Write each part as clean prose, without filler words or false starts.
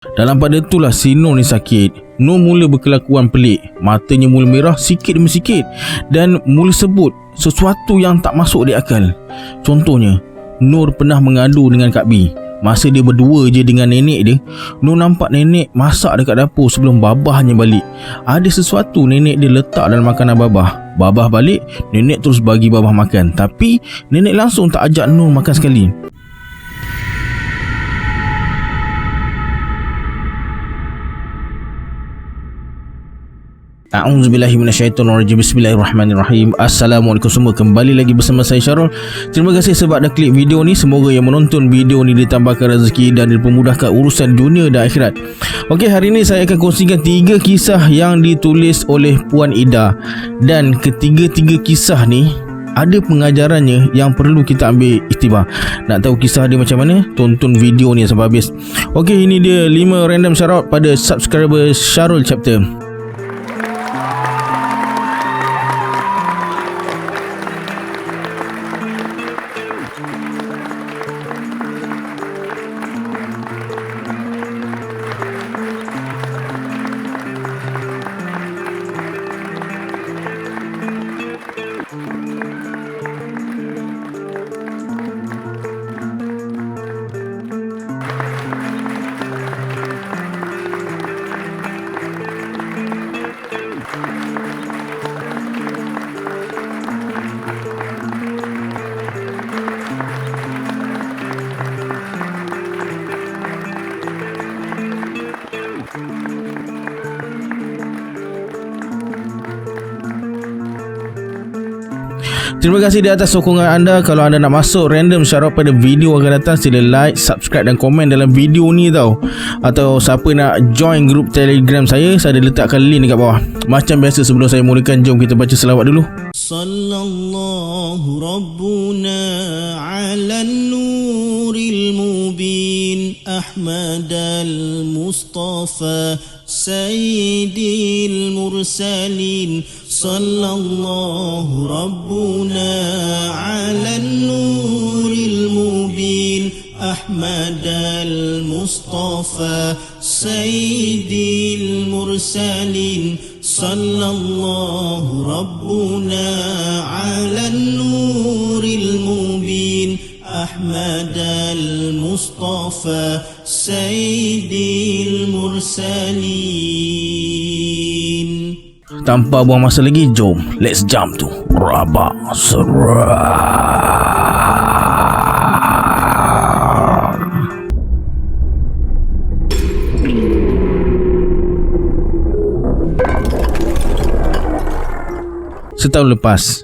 Dalam pada itulah si Nur ni sakit. Nur mula berkelakuan pelik. Matanya mula merah sikit demi sikit dan mula sebut sesuatu yang tak masuk di akal. Contohnya, Nur pernah mengadu dengan Kak B. Masa dia berdua je dengan nenek dia, Nur nampak nenek masak dekat dapur sebelum babahnya balik. Ada sesuatu nenek dia letak dalam makanan babah. Babah balik, nenek terus bagi babah makan. Tapi nenek langsung tak ajak Nur makan sekali. A'udzubillahi minasyaitonirrajim. Bismillahirrahmanirrahim. Assalamualaikum semua. Kembali lagi bersama saya Syarul. Terima kasih sebab dah klik video ni. Semoga yang menonton video ni ditambahkan rezeki dan dipermudahkan urusan dunia dan akhirat. Okey, hari ni saya akan kongsikan 3 kisah yang ditulis oleh Puan Ida. Dan ketiga-tiga kisah ni ada pengajarannya yang perlu kita ambil iktibar. Nak tahu kisah dia macam mana? Tonton video ni sampai habis. Okey, ini dia 5 random shoutout pada subscriber Syarul Chapter. Terima kasih di atas sokongan anda. Kalau anda nak masuk random shoutout pada video akan datang, sila like, subscribe dan komen dalam video ni tau. Atau siapa nak join grup Telegram saya ada letakkan link dekat bawah. Macam biasa, sebelum saya mulakan, jom kita baca selawat dulu. Sallallahu Rabbuna ala nuril mubin Ahmad al-Mustafa Sayyidil Mursalin. Sallallahu Rabbuna ala nuril mubin Ahmad al-Mustafa Sayyidil Mursalin. Sallallahu Rabbuna ala nuril mubin Ahmad al-Mustafa Sayyidil Mursalin. Tanpa buang masa lagi, jom let's jump to Rabak Seram. Setahun lepas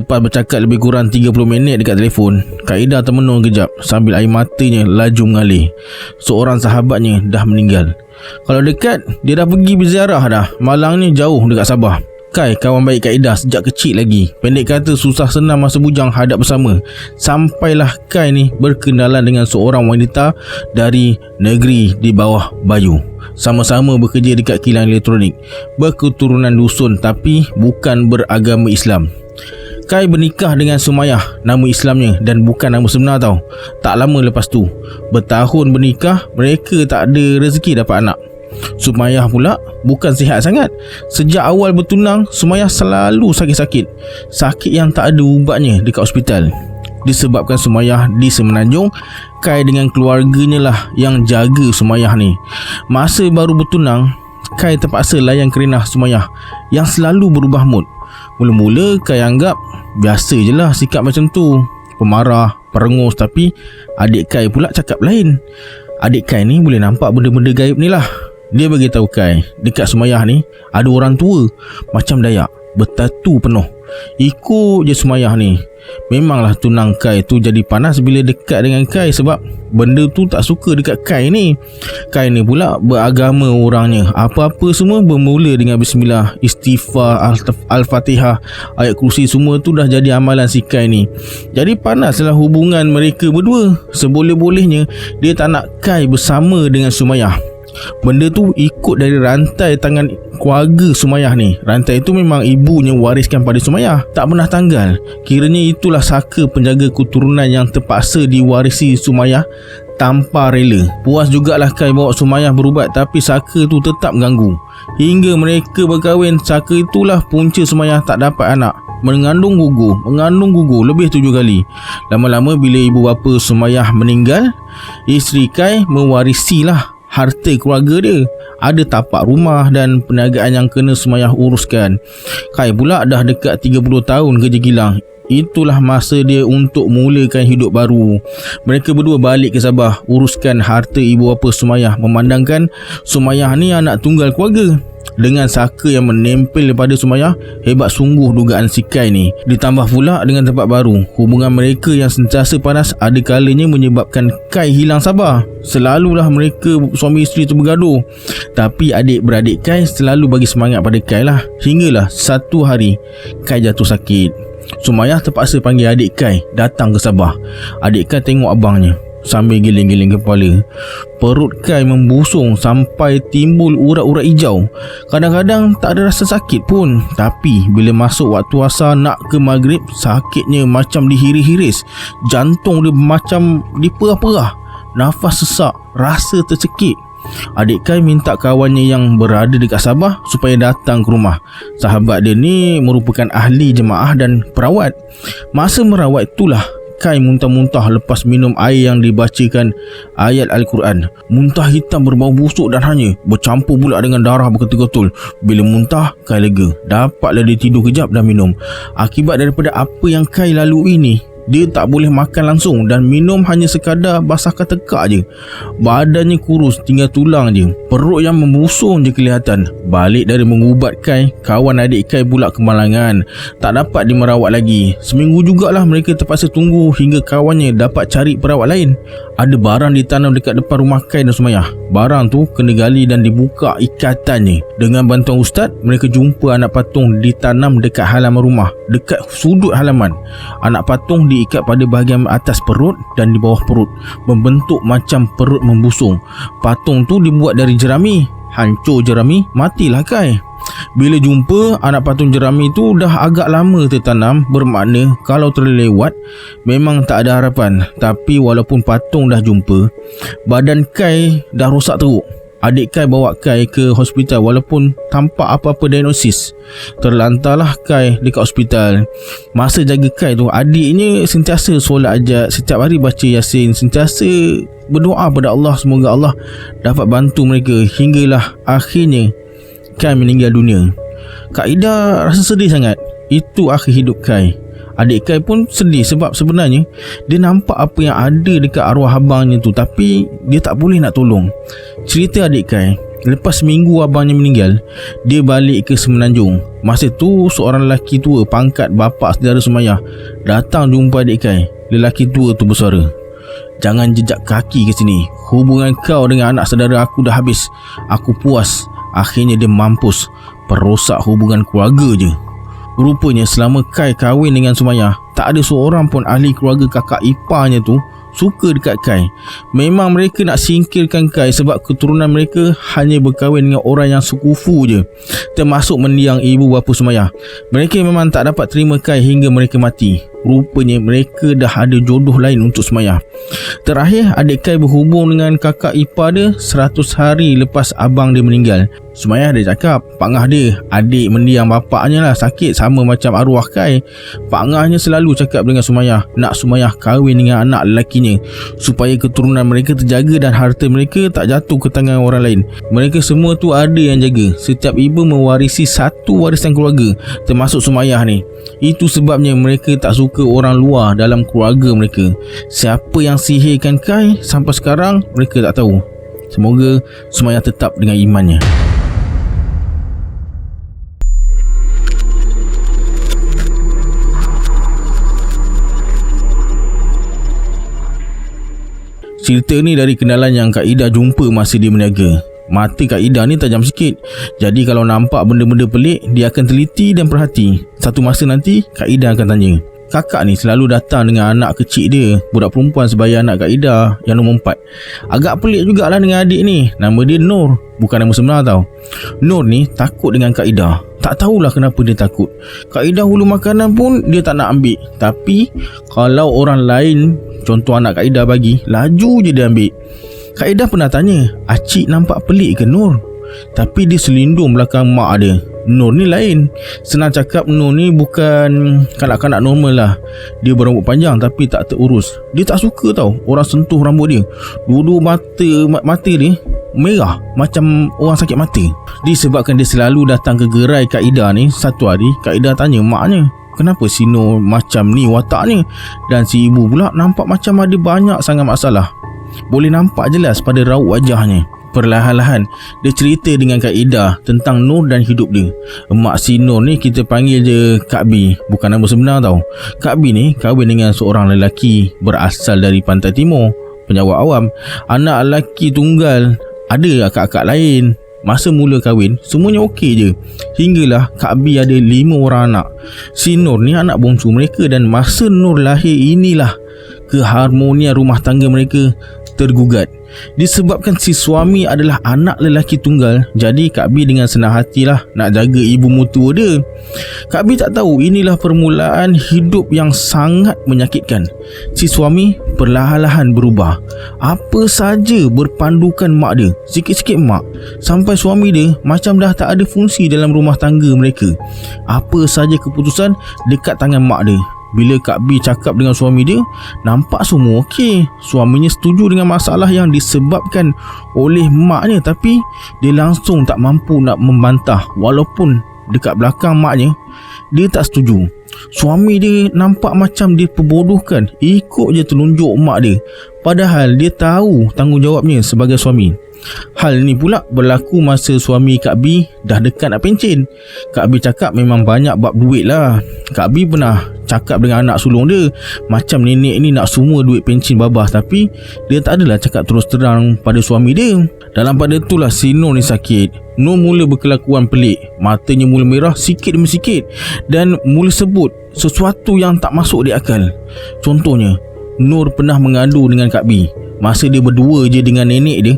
bercakap lebih kurang 30 minit dekat telefon, Kak Ida termenung kejap sambil air matanya laju mengalir. Seorang sahabatnya dah meninggal. Kalau dekat, dia dah pergi berziarah dah. Malangnya jauh dekat Sabah. Kai kawan baik Kak Ida sejak kecil lagi. Pendek kata, susah senang masa bujang hadap bersama. Sampailah Kai ni berkenalan dengan seorang wanita dari negeri di bawah Bayu. Sama-sama bekerja dekat kilang elektronik. Berketurunan dusun tapi bukan beragama Islam. Kai bernikah dengan Sumayah, nama Islamnya, dan bukan nama sebenar tau. Tak lama lepas tu, bertahun bernikah, mereka tak ada rezeki dapat anak. Sumayah pula bukan sihat sangat. Sejak awal bertunang, Sumayah selalu sakit-sakit. Sakit yang tak ada ubatnya dekat hospital. Disebabkan Sumayah di Semenanjung, Kai dengan keluarganya lah yang jaga Sumayah ni. Masa baru bertunang, Kai terpaksa layan kerenah Sumayah yang selalu berubah mood. Mula-mula Kai anggap biasa je lah sikap macam tu, pemarah, perengus. Tapi adik Kai pula cakap lain. Adik Kai ni boleh nampak benda-benda gaib ni lah. Dia beritahu Kai, dekat Sumayah ni ada orang tua macam Dayak, bertatu penuh. Ikut je Sumayah ni. Memanglah tunang Kai tu jadi panas bila dekat dengan Kai, sebab benda tu tak suka dekat Kai ni. Kai ni pula beragama orangnya. Apa-apa semua bermula dengan bismillah, istighfar, al-Fatihah, ayat kursi, semua tu dah jadi amalan si Kai ni. Jadi panaslah hubungan mereka berdua. Seboleh-bolehnya dia tak nak Kai bersama dengan Sumayah. Benda tu ikut dari rantai tangan keluarga Sumayyah ni. Rantai itu memang ibunya wariskan pada Sumayyah, tak pernah tanggal. Kiranya itulah saka penjaga keturunan yang terpaksa diwarisi Sumayyah tanpa rela. Puas jugalah Kai bawa Sumayyah berubat, tapi saka tu tetap ganggu. Hingga mereka berkahwin, saka itulah punca Sumayyah tak dapat anak. Mengandung gugur lebih 7 kali. Lama-lama bila ibu bapa Sumayyah meninggal, isteri Kai mewarisilah harta keluarga dia. Ada tapak rumah dan perniagaan yang kena Sumayyah uruskan. Kai pula dah dekat 30 tahun kerja kilang. Itulah masa dia untuk mulakan hidup baru. Mereka berdua balik ke Sabah, uruskan harta ibu bapa Sumayyah, memandangkan Sumayyah ni anak tunggal keluarga. Dengan saka yang menempel daripada Sumayyah, hebat sungguh dugaan si Kai ni. Ditambah pula dengan tempat baru, hubungan mereka yang sentiasa panas ada kalanya menyebabkan Kai hilang sabar. Selalulah mereka suami isteri tu bergaduh, tapi adik-beradik Kai selalu bagi semangat pada Kai lah. Hinggalah satu hari Kai jatuh sakit. Sumayyah terpaksa panggil adik Kai datang ke Sabah. Adik Kai tengok abangnya sambil geleng-geleng kepala. Perut Kai membusung sampai timbul urat-urat hijau. Kadang-kadang tak ada rasa sakit pun, tapi bila masuk waktu asar nak ke maghrib, sakitnya macam dihiris-hiris. Jantung dia macam diperah-perah, nafas sesak, rasa tercekik. Adik Kai minta kawannya yang berada dekat Sabah supaya datang ke rumah. Sahabat dia ni merupakan ahli jemaah dan perawat. Masa merawat itulah Kai muntah-muntah lepas minum air yang dibacakan ayat Al-Quran. Muntah hitam berbau busuk dan hanya bercampur pula dengan darah berketul-ketul. Bila muntah, Kai lega. Dapatlah dia tidur kejap dan minum. Akibat daripada apa yang Kai lalui ni, dia tak boleh makan langsung dan minum hanya sekadar basahkan tekak je. Badannya kurus, tinggal tulang je. Perut yang membusung je kelihatan. Balik dari mengubat Kai, kawan adik Kai pula kemalangan. Tak dapat dimerawat lagi. Seminggu jugalah mereka terpaksa tunggu hingga kawannya dapat cari perawat lain. Ada barang ditanam dekat depan rumah Kai dan Sumayyah. Barang tu kena gali dan dibuka ikatannya. Dengan bantuan ustaz, mereka jumpa anak patung ditanam dekat halaman rumah, dekat sudut halaman. Anak patung diikat pada bahagian atas perut dan di bawah perut, membentuk macam perut membusung. Patung tu dibuat dari jerami. Hancur jerami, matilah Kai. Bila jumpa anak patung jerami tu dah agak lama tertanam, bermakna kalau terlewat memang tak ada harapan. Tapi walaupun patung dah jumpa, badan Kai dah rosak teruk. Adik Kai bawa Kai ke hospital walaupun tanpa apa-apa diagnosis. Terlantarlah Kai dekat hospital. Masa jaga Kai tu, adiknya sentiasa solat hajat, setiap hari baca Yasin, sentiasa berdoa pada Allah semoga Allah dapat bantu mereka. Hinggalah akhirnya Kai meninggal dunia. Kak Ida rasa sedih sangat. Itu akhir hidup Kai. Adik Kai pun sedih sebab sebenarnya dia nampak apa yang ada dekat arwah abangnya tu, tapi dia tak boleh nak tolong. Cerita adik Kai, lepas seminggu abangnya meninggal, dia balik ke Semenanjung. Masa tu seorang lelaki tua pangkat bapa saudara Sumayyah datang jumpa adik Kai. Lelaki tua tu bersuara, "Jangan jejak kaki ke sini. Hubungan kau dengan anak saudara aku dah habis. Aku puas." Akhirnya dia mampus perosak hubungan keluarga je. Rupanya selama Kai kahwin dengan Sumayyah, tak ada seorang pun ahli keluarga kakak iparnya tu suka dekat Kai. Memang mereka nak singkirkan Kai sebab keturunan mereka hanya berkahwin dengan orang yang sekufu je, termasuk mendiang ibu bapa Sumayyah. Mereka memang tak dapat terima Kai hingga mereka mati. Rupanya mereka dah ada jodoh lain untuk Sumayyah. Terakhir adik Kai berhubung dengan kakak ipar dia 100 hari lepas abang dia meninggal. Sumayyah dia cakap Pak Ngah dia, adik mendiang bapaknya lah, sakit sama macam arwah Kai. Pak Ngahnya selalu cakap dengan Sumayyah nak Sumayyah kahwin dengan anak lelakinya supaya keturunan mereka terjaga dan harta mereka tak jatuh ke tangan orang lain. Mereka semua tu ada yang jaga. Setiap ibu mewarisi satu warisan keluarga, termasuk Sumayyah ni. Itu sebabnya mereka tak suka orang luar dalam keluarga mereka. Siapa yang sihirkan Kai sampai sekarang mereka tak tahu. Semoga Sumayyah tetap dengan imannya. Cerita ni dari kenalan yang Kak Ida jumpa masa dia berniaga. Mata Kak Ida ni tajam sikit. Jadi kalau nampak benda-benda pelik, dia akan teliti dan perhati. Satu masa nanti Kak Ida akan tanya, kakak ni selalu datang dengan anak kecil dia, budak perempuan sebaya anak Kak Ida yang nombor 4. Agak pelik jugalah dengan adik ni. Nama dia Nur, bukan nama sebenar tau. Nur ni takut dengan Kak Ida. Tak tahulah kenapa dia takut. Kak Ida hulu makanan pun dia tak nak ambil. Tapi kalau orang lain, contoh anak Kak Ida bagi, laju je dia ambil. Kak Ida pernah tanya, "Acik nampak pelik ke Nur?" Tapi dia selindung belakang mak dia. Nur ni lain. Senang cakap, Nur ni bukan kanak-kanak normal lah. Dia berambut panjang tapi tak terurus. Dia tak suka tau orang sentuh rambut dia. Dua-dua mata dia merah macam orang sakit mata. Disebabkan dia selalu datang ke gerai Kak Ida ni, satu hari Kak Ida tanya maknya, "Kenapa si Nur macam ni wataknya?" Dan si ibu pula nampak macam ada banyak sangat masalah. Boleh nampak jelas pada raut wajahnya. Perlahan-lahan dia cerita dengan Kak Ida tentang Nur dan hidup dia. Emak si Nur ni kita panggil je Kak B, bukan nama sebenar tau. Kak B ni kahwin dengan seorang lelaki berasal dari Pantai Timur. Penjawat awam, anak lelaki tunggal, ada akak-akak lain. Masa mula kahwin semuanya okey je, hinggalah Kak B ada 5 orang anak. Si Nur ni anak bongsu mereka, dan masa Nur lahir inilah keharmonian rumah tangga mereka tergugat. Disebabkan si suami adalah anak lelaki tunggal, jadi Kak B dengan senang hatilah nak jaga ibu mertua dia. Kak B tak tahu inilah permulaan hidup yang sangat menyakitkan. Si suami perlahan-lahan berubah. Apa saja berpandukan mak dia, sikit-sikit mak, sampai suami dia macam dah tak ada fungsi dalam rumah tangga mereka. Apa saja keputusan dekat tangan mak dia. Bila Kak B cakap dengan suami dia, nampak semua okey. Suaminya setuju dengan masalah yang disebabkan oleh maknya, tapi dia langsung tak mampu nak membantah. Walaupun dekat belakang maknya dia tak setuju. Suami dia nampak macam dia perbodohkan, ikut je telunjuk mak dia, padahal dia tahu tanggungjawabnya sebagai suami. Hal ni pula berlaku masa suami Kak B dah dekat nak pencen. Kak B cakap memang banyak bab duit lah. Kak B pernah cakap dengan anak sulung dia, macam nenek ni nak semua duit pencen babah, tapi dia tak adalah cakap terus terang pada suami dia. Dalam pada itulah si Nur ni sakit. Nur mula berkelakuan pelik. Matanya mula merah sikit demi sikit dan mula sebut sesuatu yang tak masuk di akal. Contohnya, Nur pernah mengadu dengan Kak B. Masa dia berdua je dengan nenek dia,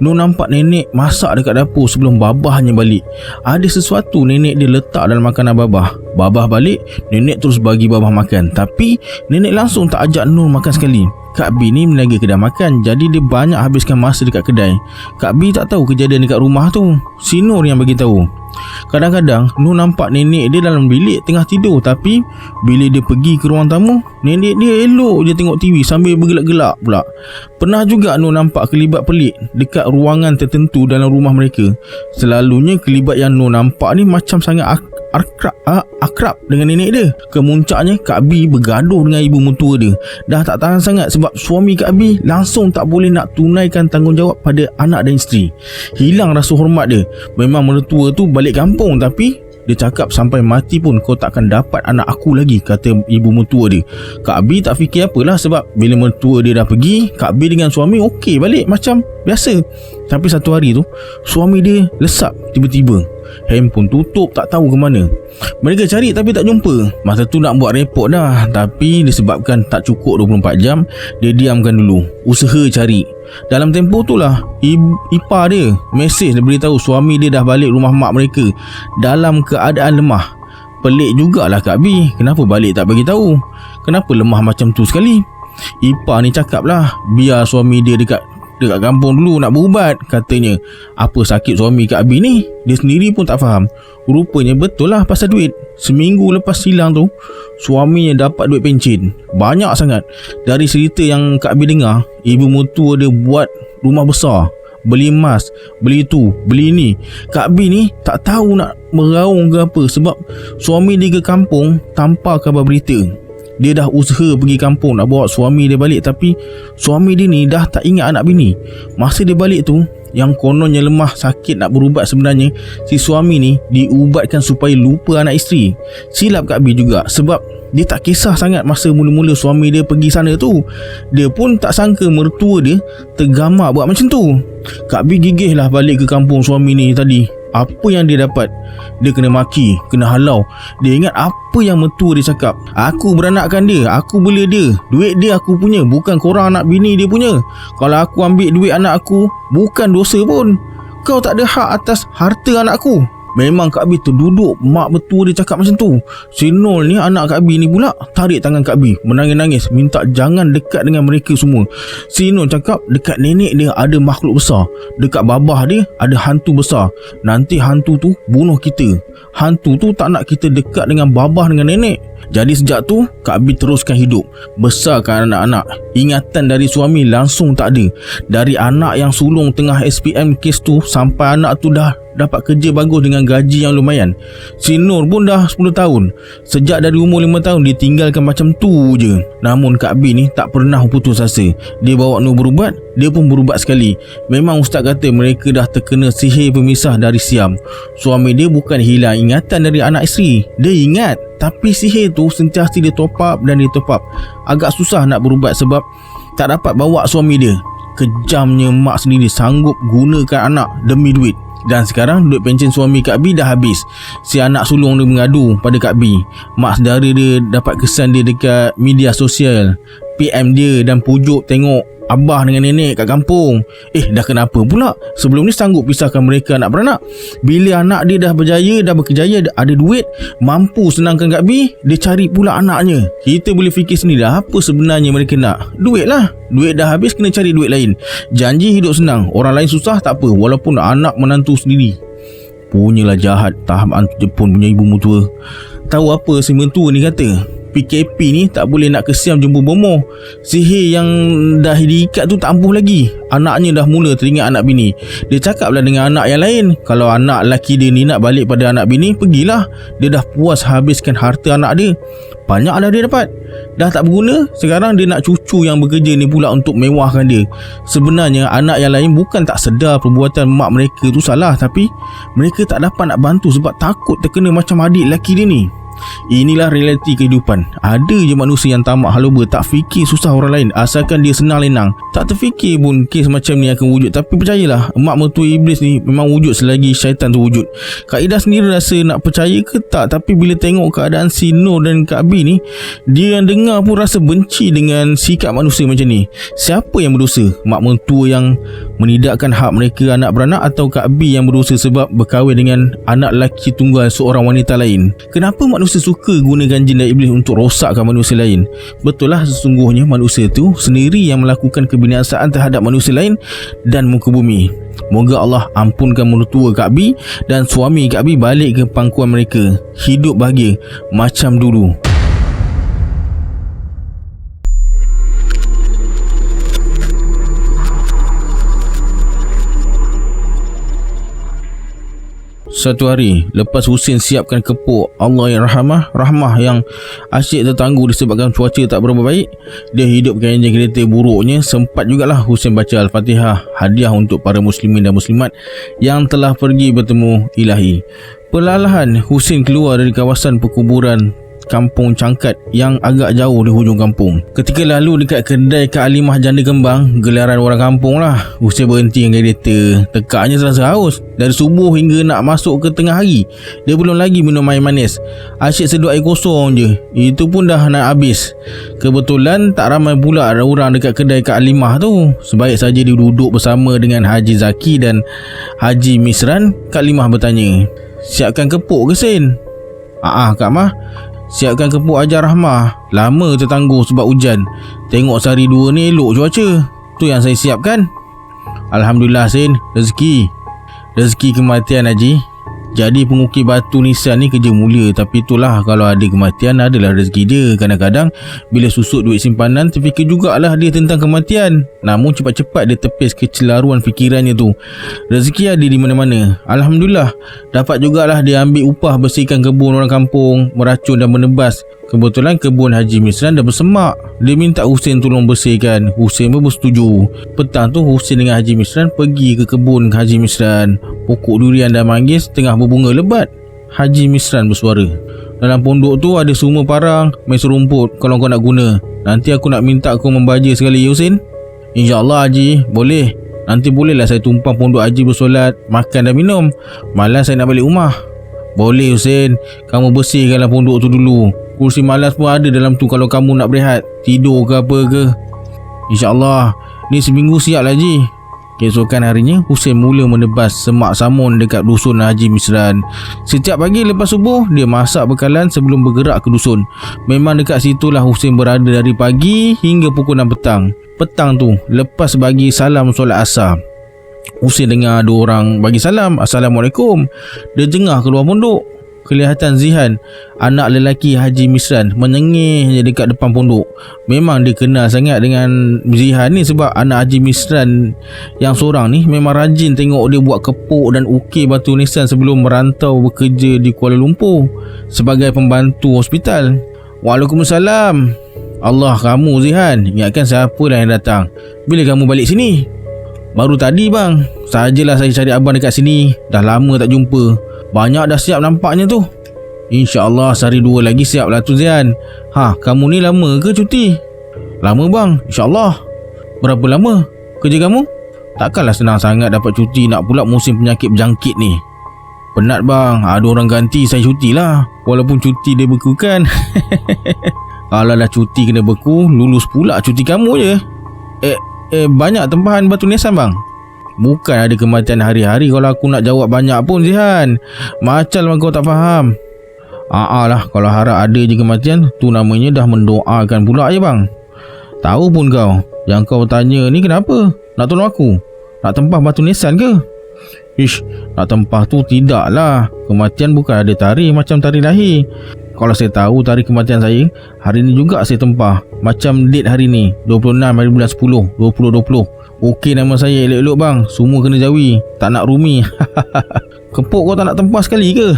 Nur nampak nenek masak dekat dapur sebelum babahnya balik. Ada sesuatu nenek dia letak dalam makanan babah. Babah balik, nenek terus bagi babah makan. Tapi nenek langsung tak ajak Nur makan sekali. Kak B ni meniaga kedai makan, jadi dia banyak habiskan masa dekat kedai. Kak B tak tahu kejadian dekat rumah tu. Si Nur yang bagi tahu. Kadang-kadang Nur nampak nenek dia dalam bilik tengah tidur, tapi bila dia pergi ke ruang tamu, nenek dia elok je tengok TV sambil bergelak-gelak pula. Pernah juga Nur nampak kelibat pelik dekat ruangan tertentu dalam rumah mereka. Selalunya kelibat yang Nur nampak ni macam sangat akrab dengan nenek dia. Kemuncaknya Kak B bergaduh dengan ibu mertua dia. Dah tak tahan sangat sebab suami Kak B langsung tak boleh nak tunaikan tanggungjawab pada anak dan isteri. Hilang rasa hormat dia. Memang mertua tu balik kampung, tapi dia cakap sampai mati pun kau takkan dapat anak aku lagi, kata ibu mertua dia. Kak B tak fikir apalah sebab bila mertua dia dah pergi, Kak B dengan suami okey balik macam biasa. Tapi satu hari tu suami dia lesap tiba-tiba. Handphone tutup, tak tahu ke mana. Mereka cari tapi tak jumpa. Masa tu nak buat report dah, tapi disebabkan tak cukup 24 jam, dia diamkan dulu, usaha cari. Dalam tempoh tu lah ipar dia mesej dia beritahu suami dia dah balik rumah mak mereka dalam keadaan lemah. Pelik jugalah Kak B, kenapa balik tak bagi tahu? Kenapa lemah macam tu sekali? Ipar ni cakap lah, biar suami dia dekat kampung dulu nak berubat, katanya. Apa sakit suami Kak B ni? Dia sendiri pun tak faham. Rupanya betul lah pasal duit. Seminggu lepas hilang tu, suaminya dapat duit pencen banyak sangat. Dari cerita yang Kak B dengar, ibu mertua dia buat rumah besar, beli emas, beli itu, beli ini. Kak B ni tak tahu nak meraung ke apa sebab suami dia ke kampung tanpa khabar berita. Dia dah usaha pergi kampung nak bawa suami dia balik, tapi suami dia ni dah tak ingat anak bini. Masa dia balik tu, yang kononnya lemah sakit nak berubat, sebenarnya si suami ni diubatkan supaya lupa anak isteri. Silap Kak B juga sebab dia tak kisah sangat masa mula-mula suami dia pergi sana tu. Dia pun tak sangka mertua dia tergamak buat macam tu. Kak B gigih lah balik ke kampung suami ni tadi. Apa yang dia dapat? Dia kena maki, kena halau. Dia ingat apa yang mertua dia cakap. Aku beranakkan dia, aku bela dia. Duit dia aku punya, bukan korang anak bini dia punya. Kalau aku ambil duit anak aku, bukan dosa pun. Kau tak ada hak atas harta anakku. Memang Kak B terduduk. Mak mertua dia cakap macam tu. Si Nol ni, anak Kak B ni pula tarik tangan Kak B, menangis-nangis, minta jangan dekat dengan mereka semua. Si Nol cakap dekat nenek dia ada makhluk besar, dekat babah dia ada hantu besar. Nanti hantu tu bunuh kita. Hantu tu tak nak kita dekat dengan babah dengan nenek. Jadi sejak tu Kak B teruskan hidup, besarkan anak-anak. Ingatan dari suami langsung tak ada. Dari anak yang sulung tengah SPM kes tu sampai anak tu dah dapat kerja bagus dengan gaji yang lumayan. Si Nur pun dah 10 tahun. Sejak dari umur 5 tahun dia tinggalkan macam tu je. Namun Kak B ni tak pernah putus asa. Dia bawa Nur berubat, dia pun berubat sekali. Memang ustaz kata mereka dah terkena sihir pemisah dari Siam. Suami dia bukan hilang ingatan dari anak isteri, dia ingat, tapi sihir tu sentiasa dia top up dan dia top up. Agak susah nak berubat sebab tak dapat bawa suami dia. Kejamnya mak sendiri sanggup gunakan anak demi duit. Dan sekarang duit pencen suami Kak B dah habis. Si anak sulung dia mengadu pada Kak B. Mak saudara dia dapat kesan dia dekat media sosial, PM dia dan pujuk tengok abah dengan nenek kat kampung. Dah kenapa pula? Sebelum ni sanggup pisahkan mereka anak beranak. Bila anak dia dah berjaya, dah berkejaya, ada duit, mampu senangkan Kak B, dia cari pula anaknya. Kita boleh fikir sendiri dah apa sebenarnya mereka nak. Duit lah. Duit dah habis, kena cari duit lain. Janji hidup senang, orang lain susah tak apa, walaupun anak menantu sendiri. Punyalah jahat tahap hantu Jepun punya ibu mertua. Tahu apa si mentua ni kata? PKP ni tak boleh nak ke Siam jumpa bomoh. Sihir yang dah diikat tu tak ampuh lagi. Anaknya dah mula teringat anak bini. Dia cakap lah dengan anak yang lain, kalau anak lelaki dia ni nak balik pada anak bini, pergilah. Dia dah puas habiskan harta anak dia. Banyak dah dia dapat. Dah tak berguna. Sekarang dia nak cucu yang bekerja ni pula untuk mewahkan dia. Sebenarnya anak yang lain bukan tak sedar perbuatan mak mereka tu salah, tapi mereka tak dapat nak bantu sebab takut terkena macam adik lelaki dia ni. Inilah realiti kehidupan. Ada je manusia yang tamak haloba, tak fikir susah orang lain asalkan dia senang lenang. Tak terfikir pun kes macam ni akan wujud. Tapi percayalah, emak mertua iblis ni memang wujud selagi syaitan tu wujud. Kak Ida sendiri rasa nak percaya ke tak, tapi bila tengok keadaan si Nur dan Kak B ni, dia yang dengar pun rasa benci dengan sikap manusia macam ni. Siapa yang berdosa? Mak mertua yang menidakkan hak mereka anak beranak, atau Kak B yang berdosa sebab berkahwin dengan anak lelaki tunggal seorang wanita lain? Kenapa manusia suka gunakan jin dan iblis untuk rosakkan manusia lain? Betul lah, sesungguhnya manusia tu sendiri yang melakukan kebinasaan terhadap manusia lain dan muka bumi. Moga Allah ampunkan mertua Kak B dan suami Kak B balik ke pangkuan mereka, hidup bahagia macam dulu. Satu hari lepas Husin siapkan kepuk Allah yang rahmah yang asyik tertangguh disebabkan cuaca tak berapa baik, dia hidupkan enjin kereta buruknya. Sempat jugalah Husin baca Al-Fatihah, hadiah untuk para muslimin dan muslimat yang telah pergi bertemu Ilahi. Perlahan Husin keluar dari kawasan perkuburan Kampung Cangkat yang agak jauh di hujung kampung. Ketika lalu dekat kedai Kak Alimah janda kembang, gelaran orang kampung lah, Husin berhenti dengan kereta. Tekaknya terasa haus. Dari subuh hingga nak masuk ke tengah hari, dia belum lagi minum air manis. Asyik sedut air kosong je, itu pun dah nak habis. Kebetulan tak ramai pula orang dekat kedai Kak Alimah tu. Sebaik saja dia duduk bersama dengan Haji Zaki dan Haji Misran. Kak Alimah bertanya, "Siapkan kepuk ke Sin?" Kak Mah, siapkan kepuk Ajar Rahmah. Lama tertangguh sebab hujan. Tengok sehari dua ni elok cuaca. Tu yang saya siapkan. Alhamdulillah Sin, rezeki kematian Haji. Jadi pengukir batu nisan ni kerja mulia. Tapi itulah, kalau ada kematian adalah rezeki dia. Kadang-kadang bila susut duit simpanan, terfikir jugalah dia tentang kematian. Namun cepat-cepat dia tepis kecelaruan fikirannya tu. Rezeki ada di mana-mana. Alhamdulillah, dapat jugalah dia ambil upah bersihkan kebun orang kampung, meracun dan menebas. Kebetulan kebun Haji Misran dah bersemak. Dia minta Husin tolong bersihkan. Husin pun bersetuju. Petang tu Husin dengan Haji Misran pergi ke kebun Haji Misran. Pokok durian dan manggis tengah berbunga lebat. Haji Misran bersuara, "Dalam pondok tu ada semua parang, mes rumput. Kalau kau nak guna, nanti aku nak minta kau membaja sekali, Husin." "InsyaAllah Haji, boleh. Nanti bolehlah saya tumpang pondok haji bersolat, makan dan minum. Malas saya nak balik rumah. Boleh Husin, kamu bersihkanlah pondok tu dulu. Kursi malas pun ada dalam tu kalau kamu nak berehat, tidur ke apa ke. InsyaAllah, ni seminggu siap lah Haji. Keesokan harinya, Husin mula menebas semak samun dekat dusun Haji Misran. Setiap pagi lepas subuh, dia masak bekalan sebelum bergerak ke dusun. Memang dekat situlah Husin berada dari pagi hingga pukul 6 petang. Petang tu, lepas bagi salam solat asar, Husin dengar ada orang bagi salam, Assalamualaikum. Dia jengah keluar pondok. Kelihatan Zihan, anak lelaki Haji Misran, menyengih dekat depan pondok. Memang dia kenal sangat dengan Zihan ni sebab anak Haji Misran yang seorang ni memang rajin tengok dia buat kepuk dan ukir batu nisan sebelum merantau bekerja di Kuala Lumpur sebagai pembantu hospital. Waalaikumsalam. Allah, kamu Zihan, ingatkan siapa lah yang datang. Bila kamu balik sini? Baru tadi bang. Sajalah saya cari abang dekat sini. Dah lama tak jumpa. Banyak dah siap nampaknya tu. InsyaAllah sehari 2 lagi siap lah tu Zian. Kamu ni lama ke cuti? Lama bang, InsyaAllah. Berapa lama kerja kamu? Takkanlah senang sangat dapat cuti, nak pula musim penyakit berjangkit ni. Penat bang, ada orang ganti saya cuti lah. Walaupun cuti dia bekukan. Kalau dah cuti kena beku, lulus pula cuti kamu je. Banyak tempahan batu nisan bang? Bukan ada kematian hari-hari kalau aku nak jawab banyak pun Zihan. Macam kau tak faham. Lah, kalau harap ada je kematian, tu namanya dah mendoakan pula je bang. Tahu pun kau, yang kau tanya ni kenapa? Nak tolong aku? Nak tempah batu nisan ke? Ish, nak tempah tu tidaklah. Kematian bukan ada tarikh macam tarikh lahir. Kalau saya tahu tarikh kematian saya, hari ni juga saya tempah. Macam date hari ni, 26 hari bulan 10, 2020. Okey, nama saya elok-elok bang. Semua kena jawi, tak nak rumi. Kepuk kau tak nak tempah sekali ke?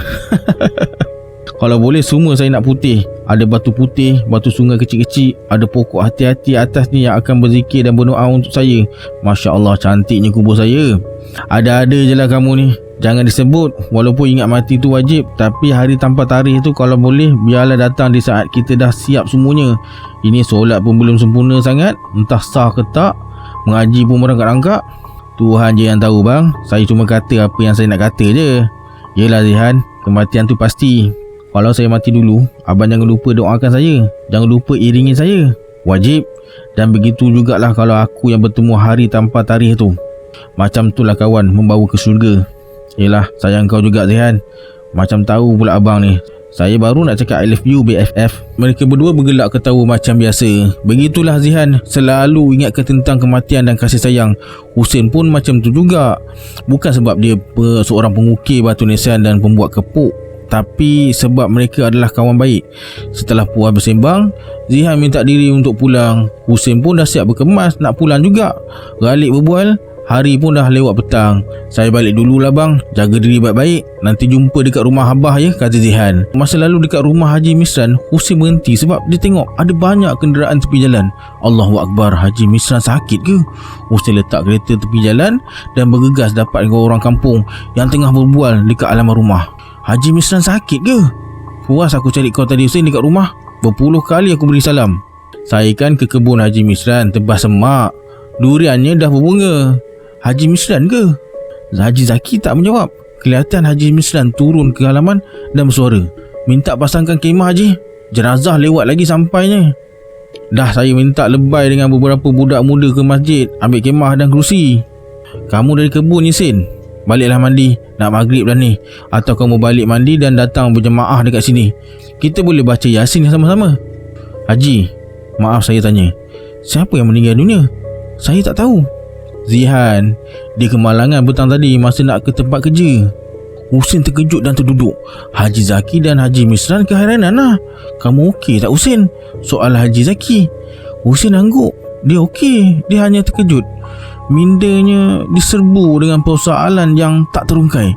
Kalau boleh semua saya nak putih. Ada batu putih, batu sungai kecil-kecil, ada pokok hati-hati atas ni yang akan berzikir dan berdoa untuk saya. Masya Allah, cantiknya kubur saya. Ada-ada je lah kamu ni. Jangan disebut. Walaupun ingat mati tu wajib, tapi hari tanpa tarikh tu kalau boleh biarlah datang di saat kita dah siap semuanya. Ini solat pun belum sempurna sangat, entah sah ke tak. Mengaji pun merangkak-rangkak. Tuhan je yang tahu bang. Saya cuma kata apa yang saya nak kata je. Yelah Zihan, kematian tu pasti. Kalau saya mati dulu, abang jangan lupa doakan saya. Jangan lupa iringi saya. Wajib. Dan begitu jugalah kalau aku yang bertemu hari tanpa tarikh tu. Macam itulah kawan membawa ke syurga. Yelah, sayang kau juga Zihan. Macam tahu pula abang ni. Saya baru nak cakap I love you BFF. Mereka berdua bergelak ketawa macam biasa. Begitulah Zihan selalu ingatkan tentang kematian dan kasih sayang. Husin pun macam tu juga. Bukan sebab dia seorang pengukir batu nisan dan pembuat kepuk, tapi sebab mereka adalah kawan baik. Setelah puas bersembang, Zihan minta diri untuk pulang. Husin pun dah siap berkemas nak pulang juga. Galik berbual. Hari pun dah lewat petang. Saya balik dululah bang. Jaga diri baik-baik. Nanti jumpa dekat rumah abah ya, kata Zihan. Masa lalu dekat rumah Haji Misran, Husin berhenti sebab dia tengok ada banyak kenderaan tepi jalan. Allahu Akbar, Haji Misran sakit ke? Husin letak kereta tepi jalan dan bergegas dapat orang kampung yang tengah berbual dekat halaman rumah. Haji Misran sakit ke? Puas aku cari kau tadi Husin dekat rumah. Berpuluh kali aku beri salam. Saya kan ke kebun Haji Misran tebas semak. Duriannya dah berbunga. Haji Misran ke? Haji Zaki tak menjawab. Kelihatan Haji Misran turun ke halaman dan bersuara, minta pasangkan kemah Haji. Jenazah lewat lagi sampainya. Dah saya minta lebay dengan beberapa budak muda ke masjid, ambil kemah dan kerusi. Kamu dari kebun Yasin? Baliklah mandi, nak maghrib dah ni. Atau kamu balik mandi dan datang berjemaah dekat sini. Kita boleh baca Yasin sama-sama. Haji, maaf saya tanya, siapa yang meninggal dunia? Saya tak tahu. Zihan, dia kemalangan petang tadi masa nak ke tempat kerja. Husin terkejut dan terduduk. Haji Zaki dan Haji Misran keheranan lah. Kamu okey tak Husin? Soal Haji Zaki. Husin angguk. Dia okey, dia hanya terkejut. Mindanya diserbu dengan persoalan yang tak terungkai.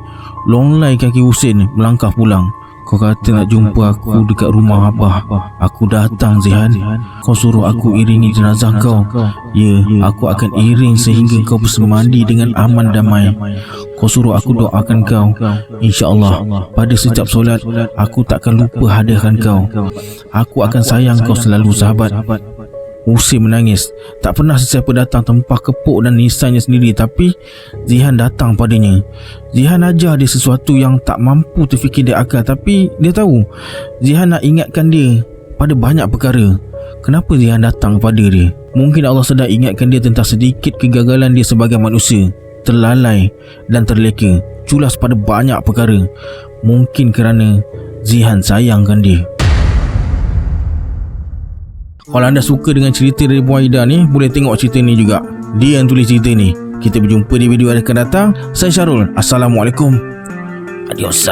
Longlai kaki Husin melangkah pulang. Kau kata nak jumpa aku dekat rumah abah. Aku datang Zihan. Kau suruh aku iringi jenazah kau. Ya, aku akan iring sehingga kau bersemadi dengan aman damai. Kau suruh aku doakan kau. InsyaAllah pada setiap solat aku takkan lupa hadiahkan kau. Aku akan sayang kau selalu sahabat. Husin menangis. Tak pernah sesiapa datang tempah kepuk dan nisannya sendiri, tapi Zihan datang padanya. Zihan ajar dia sesuatu yang tak mampu terfikir dia akal, tapi dia tahu Zihan nak ingatkan dia pada banyak perkara. Kenapa Zihan datang kepada dia? Mungkin Allah sedang ingatkan dia tentang sedikit kegagalan dia sebagai manusia, terlalai dan terleka, culas pada banyak perkara. Mungkin kerana Zihan sayangkan dia. Kalau anda suka dengan cerita dari Puan Aida ni, boleh tengok cerita ni juga. Dia yang tulis cerita ni. Kita berjumpa di video akan datang. Saya Syarul. Assalamualaikum. Adios.